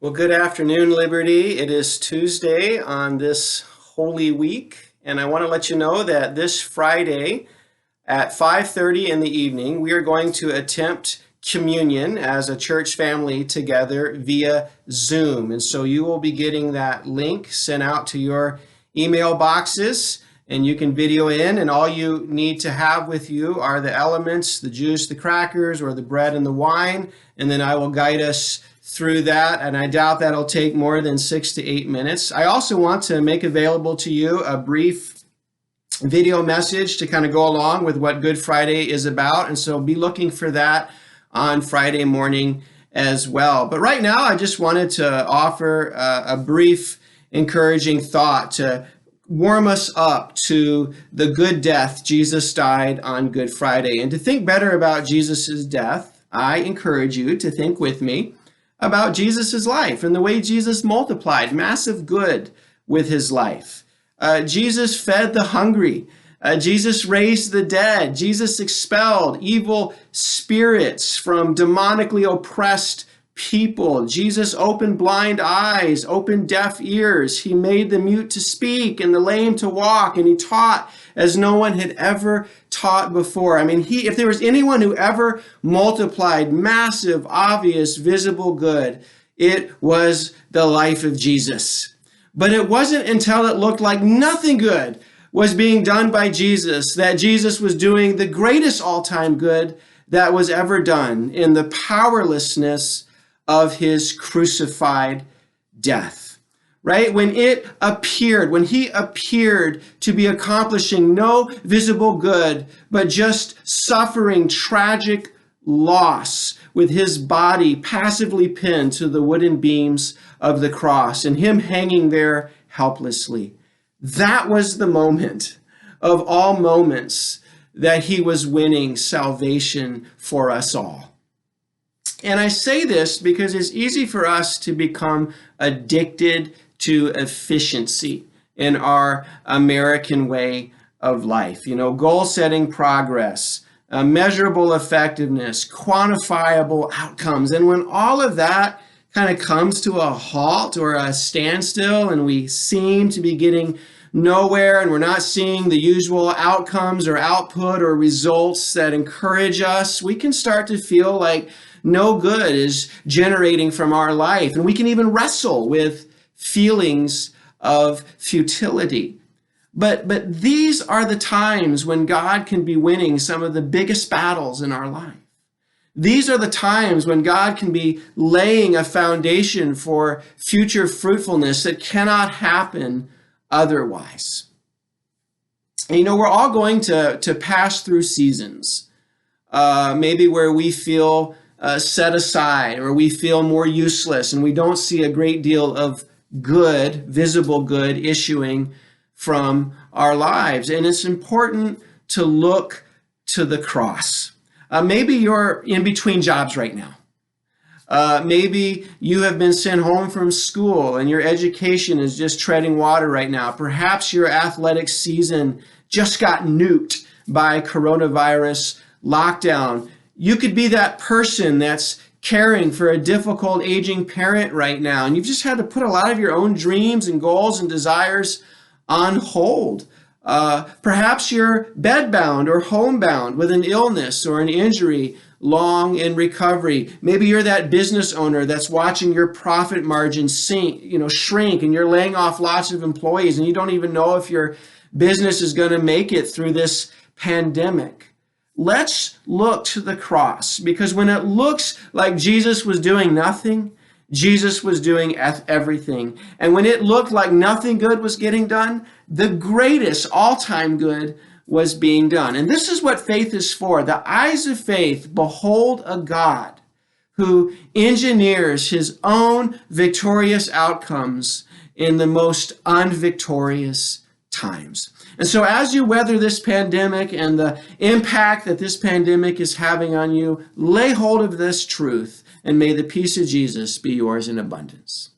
Well, good afternoon, Liberty. It is Tuesday on this Holy Week, and I want to let you know that this Friday at 5:30 in the evening, we are going to attempt communion as a church family together via Zoom. And so you will be getting that link sent out to your email boxes, and you can video in, and all you need to have with you are the elements, the juice, the crackers, or the bread and the wine, and then I will guide us through that, and I doubt that'll take more than 6 to 8 minutes. I also want to make available to you a brief video message to kind of go along with what Good Friday is about, and so be looking for that on Friday morning as well. But right now, I just wanted to offer a brief encouraging thought to warm us up to the good death Jesus died on Good Friday. And to think better about Jesus's death, I encourage you to think with me about Jesus's life and the way Jesus multiplied massive good with his life. Jesus fed the hungry. Jesus raised the dead. Jesus expelled evil spirits from demonically oppressed people. Jesus opened blind eyes, opened deaf ears. He made the mute to speak and the lame to walk, and he taught as no one had ever taught before. I mean, if there was anyone who ever multiplied massive, obvious, visible good, it was the life of Jesus. But it wasn't until it looked like nothing good was being done by Jesus that Jesus was doing the greatest all-time good that was ever done in the powerlessness of his crucified death, right? When he appeared to be accomplishing no visible good, but just suffering tragic loss with his body passively pinned to the wooden beams of the cross and him hanging there helplessly. That was the moment of all moments that he was winning salvation for us all. And I say this because it's easy for us to become addicted to efficiency in our American way of life. Goal-setting progress, measurable effectiveness, quantifiable outcomes. And when all of that kind of comes to a halt or a standstill and we seem to be getting nowhere and we're not seeing the usual outcomes or output or results that encourage us, we can start to feel like no good is generating from our life. And we can even wrestle with feelings of futility. But these are the times when God can be winning some of the biggest battles in our life. These are the times when God can be laying a foundation for future fruitfulness that cannot happen otherwise. And we're all going to pass through seasons, maybe where we feel set aside or we feel more useless and we don't see a great deal of good, visible good issuing from our lives. And it's important to look to the cross. Maybe you're in between jobs right now. Maybe you have been sent home from school and your education is just treading water right now. Perhaps your athletic season just got nuked by coronavirus lockdown. You could be that person that's caring for a difficult aging parent right now, and you've just had to put a lot of your own dreams and goals and desires on hold. Perhaps you're bedbound or homebound with an illness or an injury, long in recovery. Maybe you're that business owner that's watching your profit margin shrink, and you're laying off lots of employees, and you don't even know if your business is going to make it through this pandemic. Let's look to the cross, because when it looks like Jesus was doing nothing, Jesus was doing everything. And when it looked like nothing good was getting done, the greatest all-time good was being done. And this is what faith is for. The eyes of faith behold a God who engineers his own victorious outcomes in the most unvictorious times. And so as you weather this pandemic and the impact that this pandemic is having on you, lay hold of this truth, and may the peace of Jesus be yours in abundance.